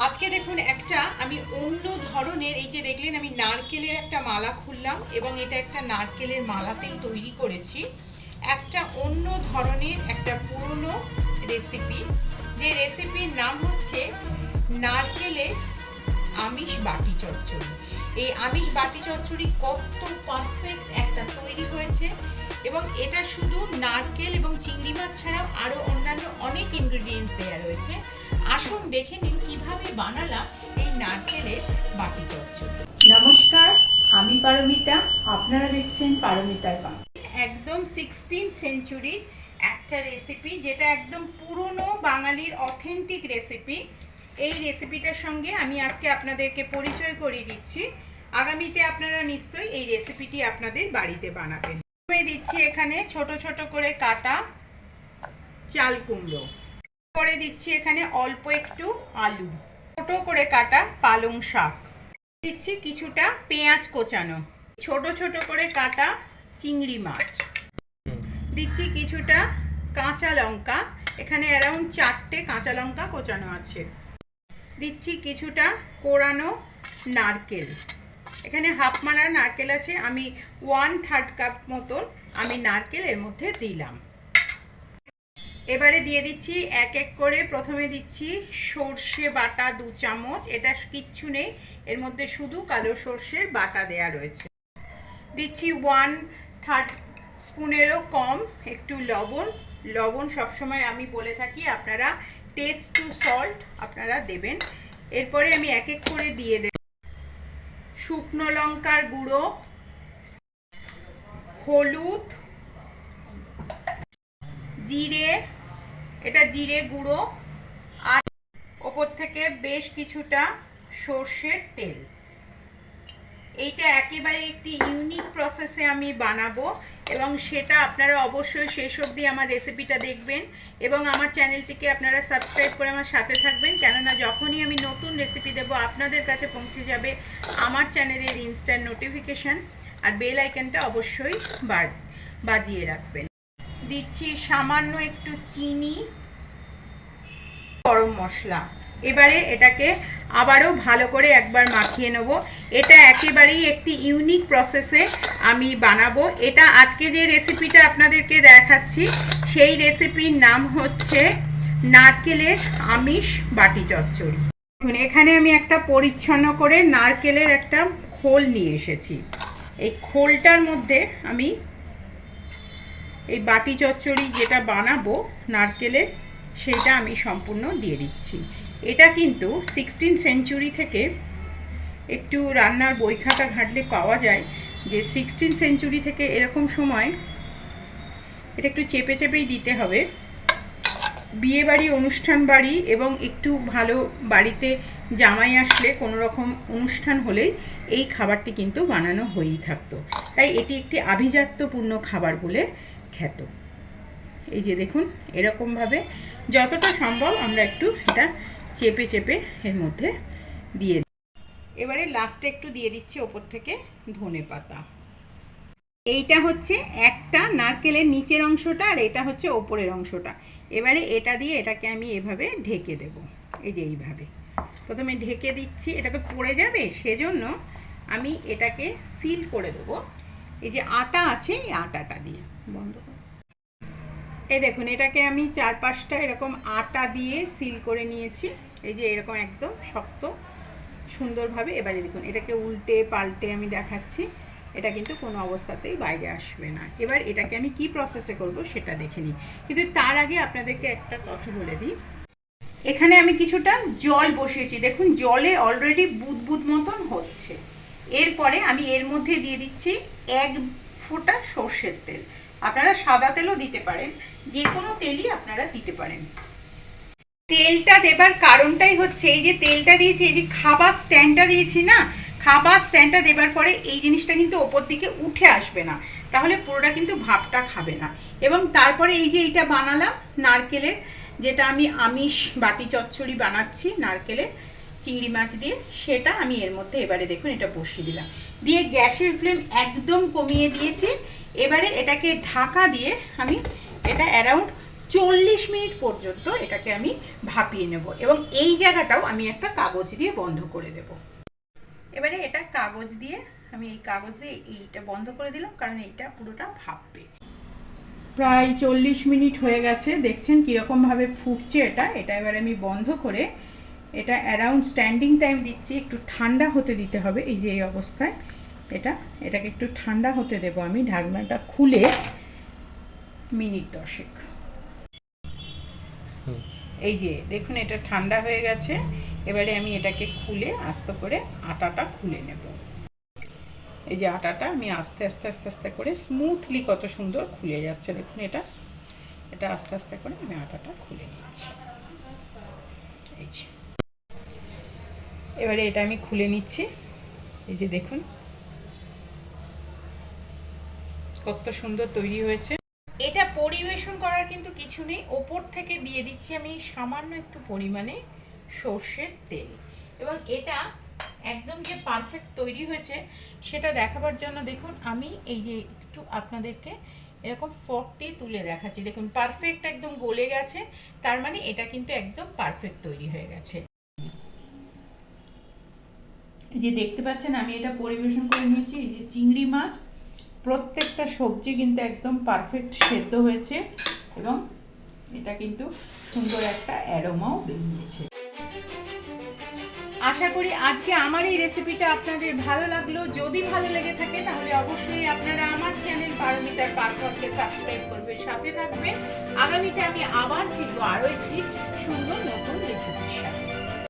আজকে দেখুন একটা আমি অন্য ধরনের, এই যে দেখলেন আমি নারকেলের একটা মালা খুললাম এবং এটা একটা নারকেলের মালাতেই তৈরি করেছি। একটা অন্য ধরনের একটা পুরনো রেসিপি, যে রেসিপির নাম হচ্ছে নারকেলের আমিষ বাটি চচ্চড়ি। এই আমিষ বাটি চচ্চড়ি কত পারফেক্ট একটা তৈরি হয়েছে, এবং এটা শুধু নারকেল এবং চিংড়ি মাছ ছাড়াও আরও অন্যান্য অনেক ইনগ্রেডিয়েন্টস দেওয়া রয়েছে। আসুন দেখে নিন কিভাবে বানালাম এই নারকেলের বাটি চচ্চড়ি। নমস্কার, আমি পারমিতা, আপনারা দেখছেন পারমিতার পাক। একদম 16th সেঞ্চুরির একটা রেসিপি, যেটা একদম পুরনো বাঙালির অথেন্টিক রেসিপি। এই রেসিপিটার সঙ্গে আমি আজকে আপনাদেরকে পরিচয় করিয়ে দিচ্ছি। আগামীতে আপনারা নিশ্চয়ই এই রেসিপিটি আপনাদের বাড়িতে বানাবেন। দিচ্ছি এখানে ছোট ছোট করে কাটা চাল কুমড়ো, করে দিচ্ছি এখানে অল্প একটু আলু, ছোট করে কাটা পালং শাক, দিচ্ছি কিছুটা পেঁয়াজ কোচানো, ছোট ছোট করে কাটা চিংড়ি মাছ, দিচ্ছি কিছুটা কাঁচা লঙ্কা, এখানে অ্যারাউন্ড 4টে কাঁচা লঙ্কা কোচানো আছে, দিচ্ছি কিছুটা কোরানো নারকেল, এখানে হাফ মারা নারকেল আছে, আমি 1/3 কাপ মতন আমি নারকেল এর মধ্যে দিলাম। এবারে দিয়ে দিচ্ছি এক এক করে। প্রথমে দিচ্ছি সর্ষে বাটা 2 চামচ, এটা কিচ্ছু নেই, এর মধ্যে শুধু কালো সর্ষের বাটা দেয়া রয়েছে। দিচ্ছি 1/3 স্পুনেরও কম একটু লবণ। লবণ সবসময় আমি বলে থাকি আপনারা টেস্ট টু সল্ট আপনারা দেবেন। এরপরে আমি এক এক করে দিয়ে দেব শুকনো লঙ্কার গুঁড়ো, হলুদ, জিরে, এটা জিরে গুঁড়ো, আর ওপর থেকে বেশ কিছুটা সর্ষের তেল। এইটা একেবারে একটি ইউনিক প্রসেসে আমি বানাবো, এবং সেটা আপনারা অবশ্যই শেষ অবধি আমার রেসিপিটা দেখবেন এবং আমার চ্যানেলটিকে আপনারা সাবস্ক্রাইব করে আমার সাথে থাকবেন, কেননা যখনই আমি নতুন রেসিপি দেব আপনাদের কাছে পৌঁছে যাবে আমার চ্যানেলের ইনস্ট্যান্ট নোটিফিকেশান, আর বেল আইকনটা অবশ্যই বাজিয়ে রাখবেন। দিচ্ছি সামান্য একটু চিনি, গরম মশলা। এবারে এটাকে আবারও ভালো করে একবার মাখিয়ে নেব। এটা একেবারেই একটি ইউনিক প্রসেসে আমি বানাবো। এটা আজকে যে রেসিপিটা আপনাদেরকে দেখাচ্ছি সেই রেসিপির নাম হচ্ছে নারকেলের আমিষ বাটি চচ্চড়ি। এখানে আমি একটা পরিচ্ছন্ন করে নারকেলের একটা খোল নিয়ে এসেছি। এই খোলটার মধ্যে আমি এই বাটি চচ্চড়ি যেটা বানাবো নারকেলের, সেটা আমি সম্পূর্ণ দিয়ে দিচ্ছি। এটা কিন্তু 16th সেঞ্চুরি থেকে একটু রান্নার বই খাতা ঘাঁটলে পাওয়া যায় যে 16th সেঞ্চুরি থেকে এরকম সময় এটা একটু চেপে চেপেই দিতে হবে। বিয়েবাড়ি, অনুষ্ঠান বাড়ি এবং একটু ভালো বাড়িতে জামাই আসলে কোনো রকম অনুষ্ঠান হলেই এই খাবারটি কিন্তু বানানো হয়েই থাকতো, তাই এটি একটি আভিজাত্যপূর্ণ খাবার বলে খ্যাত। এই যে দেখুন, এরকমভাবে যতটা সম্ভব আমরা একটু এটা চেপে চেপে এর মধ্যে দিয়ে দিই। এবারে লাস্টে একটু দিয়ে দিচ্ছি ওপর থেকে ধনে পাতা। এইটা হচ্ছে একটা নারকেলের নিচের অংশটা, আর এটা হচ্ছে ওপরের অংশটা। এবারে এটা দিয়ে এটাকে আমি এভাবে ঢেকে দেব। এই যে এইভাবে প্রথমে ঢেকে দিচ্ছি, এটা তো পড়ে যাবে, সেজন্য আমি এটাকে সিল করে দেব। এই যে আটা আছে, এই আটাটা দিয়ে বন্ধ করব। এই দেখুন, এটাকে আমি 4-5টা এরকম আটা দিয়ে সিল করে নিয়েছি। এই যে এরকম একদম শক্ত সুন্দরভাবে। এবারে দেখুন, এটাকে উল্টে পাল্টে আমি দেখাচ্ছি, এটা কিন্তু কোনো অবস্থাতেই বাইরে আসবে না। এবার এটাকে আমি কি প্রসেসে করব সেটা দেখে নিই, কিন্তু তার আগে আপনাদেরকে একটা কথা বলে দিই। এখানে আমি কিছুটা জল বসিয়েছি, দেখুন জলে অলরেডি বুদবুদ মতন হচ্ছে। এরপরে আমি এর মধ্যে দিয়ে দিচ্ছি 1 ফোঁটা সর্ষের তেল। আপনারা সাদা তেলও দিতে পারেন, যে কোনো তেলই আপনারা দিতে পারেন। তেলটা দেবার কারণটাই হচ্ছে, এই যে তেলটা দিয়েছি, এই যে খাবার স্ট্যান্ডটা দিয়েছি না, খাবার স্ট্যান্ডটা দেবার পরে এই জিনিসটা কিন্তু ওপর দিকে উঠে আসবে না, তাহলে পুরোটা কিন্তু ভাপটা খাবে না। এবং তারপরে এই যে এইটা বানালাম নারকেলের, যেটা আমি আমিষ বাটি চচ্চড়ি বানাচ্ছি নারকেলের চিংড়ি মাছ দিয়ে, সেটা আমি এর মধ্যে এবারে দেখুন এটা বসিয়ে দিলাম, দিয়ে গ্যাসের ফ্লেম একদম কমিয়ে দিয়েছি। এবারে এটাকে ঢাকা দিয়ে আমি এটা অ্যারাউন্ড 40 মিনিট পর্যন্ত এটাকে আমি ভাপিয়ে নেব এবং এই জায়গাটাও আমি একটা কাগজ দিয়ে বন্ধ করে দেব। এবারে এটা কাগজ দিয়ে আমি এই কাগজ দিয়ে এইটা বন্ধ করে দিলাম, কারণ এইটা পুরোটা ভাপবে। প্রায় 40 মিনিট হয়ে গেছে, দেখছেন কীরকম ভাবে ফুটছে এটা। এবার আমি বন্ধ করে এটা অ্যারাউন্ড স্ট্যান্ডিং টাইম দিচ্ছি, একটু ঠান্ডা হতে দিতে হবে। এই যে এই অবস্থায় এটাকে একটু ঠান্ডা হতে দেব আমি, ঢাকনাটা খুলে মিনিট 10। এই যে দেখুন এটা ঠান্ডা হয়ে গেছে। এবারে আমি এটাকে খুলে আস্তে করে আটাটা খুলে নেব। এই যে আটাটা আমি আস্তে আস্তে আস্তে আস্তে করে স্মুথলি কত সুন্দর খুলে যাচ্ছে, দেখুন এটা আস্তে আস্তে করে আমি আটাটা খুলে নিচ্ছি। এই যে এবারে এটা আমি খুলে নিচ্ছি। এই যে দেখুন কত সুন্দর তৈরি হয়েছে। এটা পরিবেশন করার কিন্তু কিছু নেই, ওপর থেকে দিয়ে দিচ্ছি আমি সামান্য একটু পরিমাণে সর্ষের তেল। এবং এটা একদম যে পারফেক্ট তৈরি হয়েছে সেটা দেখাবার জন্য দেখুন আমি এই যে একটু আপনাদেরকে এরকম ফর্ক দিয়ে তুলে দেখাচ্ছি। দেখুন পারফেক্ট একদম গলে গেছে, তার মানে এটা কিন্তু একদম পারফেক্ট তৈরি হয়ে গেছে। এই যে দেখতে পাচ্ছেন আমি এটা পরিবেশন করে নিয়েছি। এই যে চিংড়ি মাছ, প্রত্যেকটা সবজি কিন্তু একদম পারফেক্ট সেদ্ধ হয়েছে এবং এটা কিন্তু সুন্দর একটা অ্যারোমাও বেরিয়েছে। আশা করি আজকে আমার এই রেসিপিটা আপনাদের ভালো লাগলো। যদি ভালো লেগে থাকে তাহলে অবশ্যই আপনারা আমার চ্যানেল পারমিতার পাকঘরকে সাবস্ক্রাইব করবেন, সাথে থাকবেন। আগামীতে আমি আবার ফিরবো আরও একটি সুন্দর নতুন রেসিপির সাথে।